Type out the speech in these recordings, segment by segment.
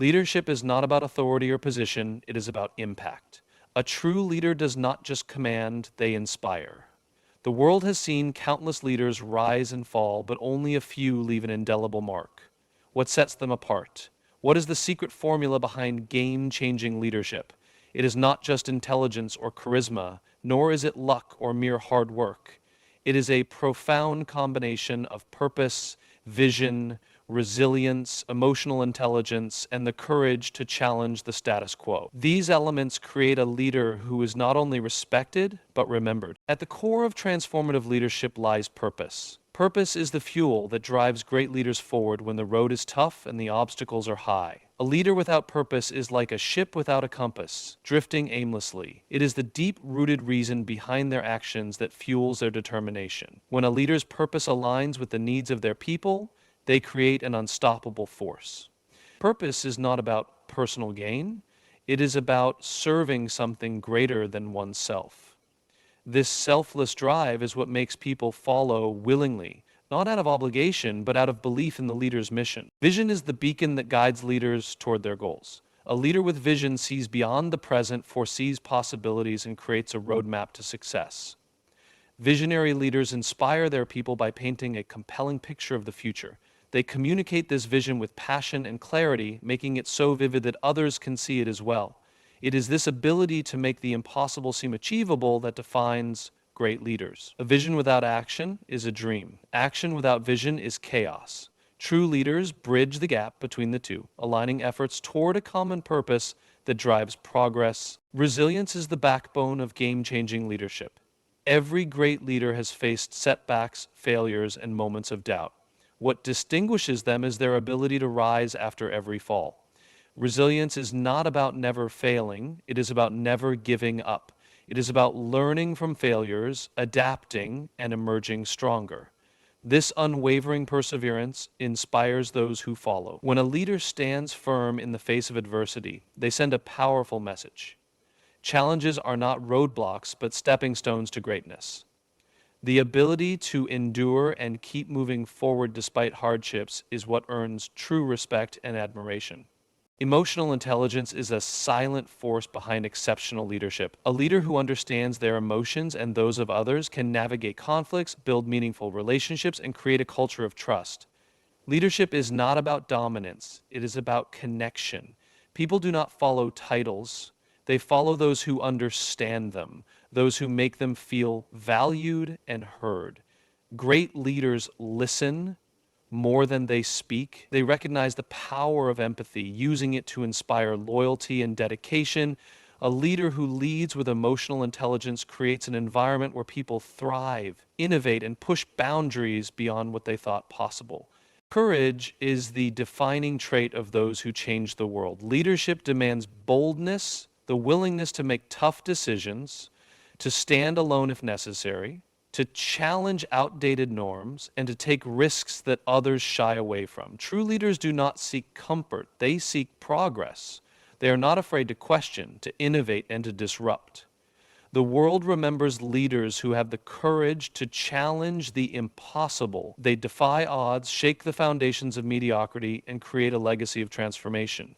Leadership is not about authority or position, it is about impact. A true leader does not just command, they inspire. The world has seen countless leaders rise and fall, but only a few leave an indelible mark. What sets them apart? What is the secret formula behind game-changing leadership? It is not just intelligence or charisma, nor is it luck or mere hard work. It is a profound combination of purpose, vision, resilience, emotional intelligence, and the courage to challenge the status quo. These elements create a leader who is not only respected, but remembered. At the core of transformative leadership lies purpose. Purpose is the fuel that drives great leaders forward when the road is tough and the obstacles are high. A leader without purpose is like a ship without a compass, drifting aimlessly. It is the deep-rooted reason behind their actions that fuels their determination. When a leader's purpose aligns with the needs of their people, they create an unstoppable force. Purpose is not about personal gain. It is about serving something greater than oneself. This selfless drive is what makes people follow willingly, not out of obligation, but out of belief in the leader's mission. Vision is the beacon that guides leaders toward their goals. A leader with vision sees beyond the present, foresees possibilities, and creates a roadmap to success. Visionary leaders inspire their people by painting a compelling picture of the future. They communicate this vision with passion and clarity, making it so vivid that others can see it as well. It is this ability to make the impossible seem achievable that defines great leaders. A vision without action is a dream. Action without vision is chaos. True leaders bridge the gap between the two, aligning efforts toward a common purpose that drives progress. Resilience is the backbone of game-changing leadership. Every great leader has faced setbacks, failures, and moments of doubt. What distinguishes them is their ability to rise after every fall. Resilience is not about never failing, it is about never giving up. It is about learning from failures, adapting, and emerging stronger. This unwavering perseverance inspires those who follow. When a leader stands firm in the face of adversity, they send a powerful message. Challenges are not roadblocks, but stepping stones to greatness. The ability to endure and keep moving forward despite hardships is what earns true respect and admiration. Emotional intelligence is a silent force behind exceptional leadership. A leader who understands their emotions and those of others can navigate conflicts, build meaningful relationships, and create a culture of trust. Leadership is not about dominance, it is about connection. People do not follow titles, they follow those who understand them, those who make them feel valued and heard. Great leaders listen more than they speak. They recognize the power of empathy, using it to inspire loyalty and dedication. A leader who leads with emotional intelligence creates an environment where people thrive, innovate, and push boundaries beyond what they thought possible. Courage is the defining trait of those who change the world. Leadership demands boldness, the willingness to make tough decisions, to stand alone if necessary, to challenge outdated norms, and to take risks that others shy away from. True leaders do not seek comfort, they seek progress. They are not afraid to question, to innovate, and to disrupt. The world remembers leaders who have the courage to challenge the impossible. They defy odds, shake the foundations of mediocrity, and create a legacy of transformation.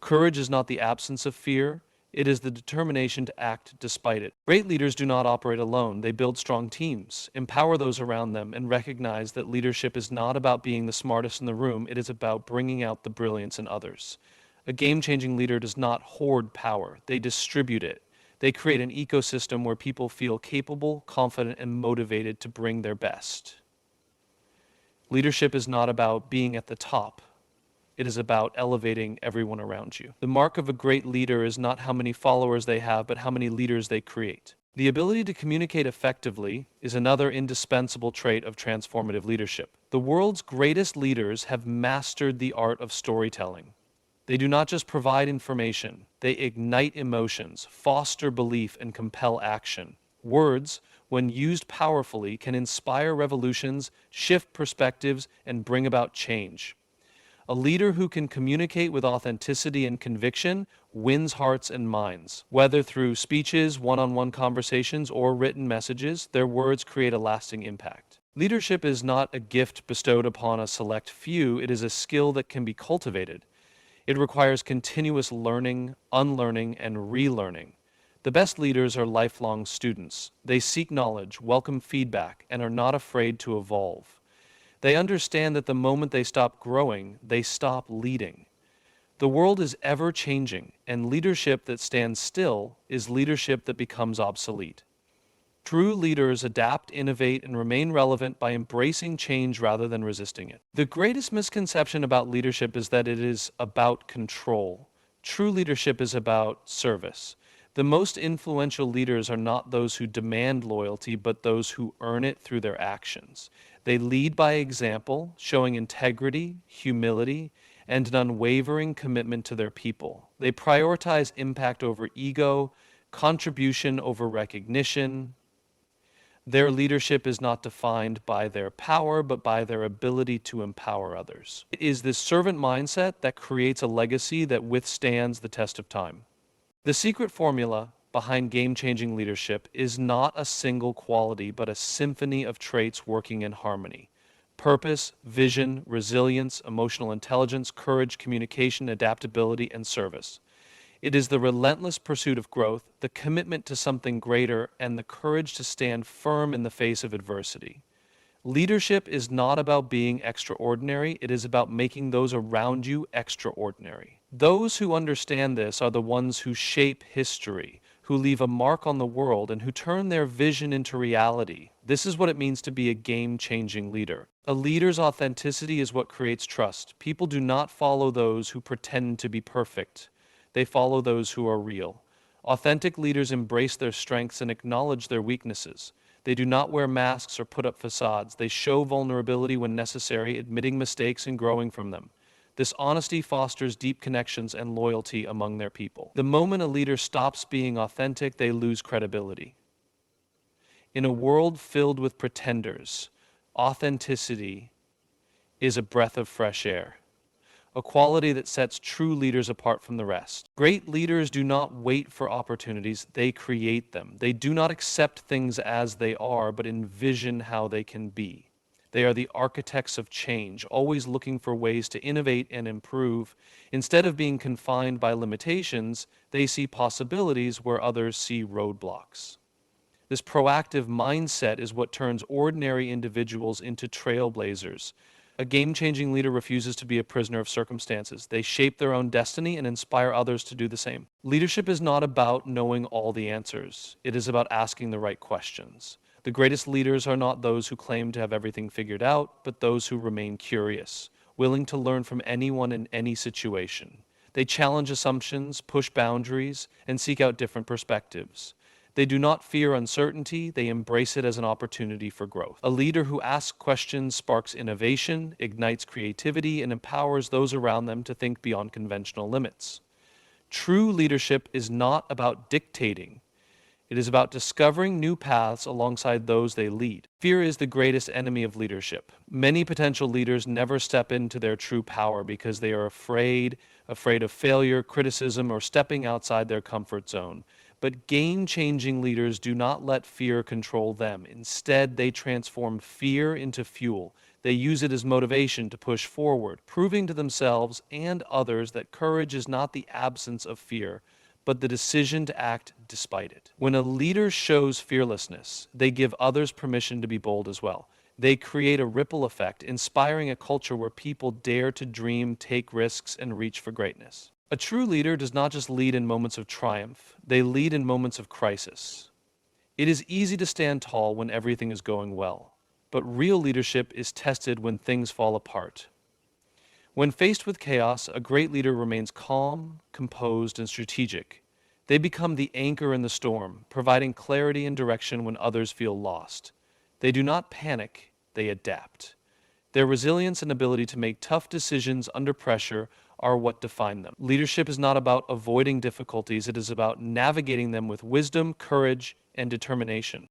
Courage is not the absence of fear, it is the determination to act despite it. Great leaders do not operate alone. They build strong teams, empower those around them, and recognize that leadership is not about being the smartest in the room. It is about bringing out the brilliance in others. A game-changing leader does not hoard power. They distribute it. They create an ecosystem where people feel capable, confident, and motivated to bring their best. Leadership is not about being at the top. It is about elevating everyone around you. The mark of a great leader is not how many followers they have, but how many leaders they create. The ability to communicate effectively is another indispensable trait of transformative leadership. The world's greatest leaders have mastered the art of storytelling. They do not just provide information, they ignite emotions, foster belief, and compel action. Words, when used powerfully, can inspire revolutions, shift perspectives, and bring about change. A leader who can communicate with authenticity and conviction wins hearts and minds. Whether through speeches, one-on-one conversations, or written messages, their words create a lasting impact. Leadership is not a gift bestowed upon a select few, it is a skill that can be cultivated. It requires continuous learning, unlearning, and relearning. The best leaders are lifelong students. They seek knowledge, welcome feedback, and are not afraid to evolve. They understand that the moment they stop growing, they stop leading. The world is ever changing, and leadership that stands still is leadership that becomes obsolete. True leaders adapt, innovate, and remain relevant by embracing change rather than resisting it. The greatest misconception about leadership is that it is about control. True leadership is about service. The most influential leaders are not those who demand loyalty, but those who earn it through their actions. They lead by example, showing integrity, humility, and an unwavering commitment to their people. They prioritize impact over ego, contribution over recognition. Their leadership is not defined by their power, but by their ability to empower others. It is this servant mindset that creates a legacy that withstands the test of time. The secret formula behind game-changing leadership is not a single quality, but a symphony of traits working in harmony. Purpose, vision, resilience, emotional intelligence, courage, communication, adaptability, and service. It is the relentless pursuit of growth, the commitment to something greater, and the courage to stand firm in the face of adversity. Leadership is not about being extraordinary, it is about making those around you extraordinary. Those who understand this are the ones who shape history, who leave a mark on the world, and who turn their vision into reality. This is what it means to be a game-changing leader. A leader's authenticity is what creates trust. People do not follow those who pretend to be perfect. They follow those who are real. Authentic leaders embrace their strengths and acknowledge their weaknesses. They do not wear masks or put up facades. They show vulnerability when necessary, admitting mistakes and growing from them. This honesty fosters deep connections and loyalty among their people. The moment a leader stops being authentic, they lose credibility. In a world filled with pretenders, authenticity is a breath of fresh air, a quality that sets true leaders apart from the rest. Great leaders do not wait for opportunities, they create them. They do not accept things as they are, but envision how they can be. They are the architects of change, always looking for ways to innovate and improve. Instead of being confined by limitations, they see possibilities where others see roadblocks. This proactive mindset is what turns ordinary individuals into trailblazers. A game-changing leader refuses to be a prisoner of circumstances. They shape their own destiny and inspire others to do the same. Leadership is not about knowing all the answers. It is about asking the right questions. The greatest leaders are not those who claim to have everything figured out, but those who remain curious, willing to learn from anyone in any situation. They challenge assumptions, push boundaries, and seek out different perspectives. They do not fear uncertainty, they embrace it as an opportunity for growth. A leader who asks questions sparks innovation, ignites creativity, and empowers those around them to think beyond conventional limits. True leadership is not about dictating. It is about discovering new paths alongside those they lead. Fear is the greatest enemy of leadership. Many potential leaders never step into their true power because they are afraid of failure, criticism, or stepping outside their comfort zone. But game-changing leaders do not let fear control them. Instead, they transform fear into fuel. They use it as motivation to push forward, proving to themselves and others that courage is not the absence of fear, but the decision to act despite it. When a leader shows fearlessness, they give others permission to be bold as well. They create a ripple effect, inspiring a culture where people dare to dream, take risks, and reach for greatness. A true leader does not just lead in moments of triumph, they lead in moments of crisis. It is easy to stand tall when everything is going well, but real leadership is tested when things fall apart. When faced with chaos, a great leader remains calm, composed, and strategic. They become the anchor in the storm, providing clarity and direction when others feel lost. They do not panic, they adapt. Their resilience and ability to make tough decisions under pressure are what define them. Leadership is not about avoiding difficulties, it is about navigating them with wisdom, courage, and determination.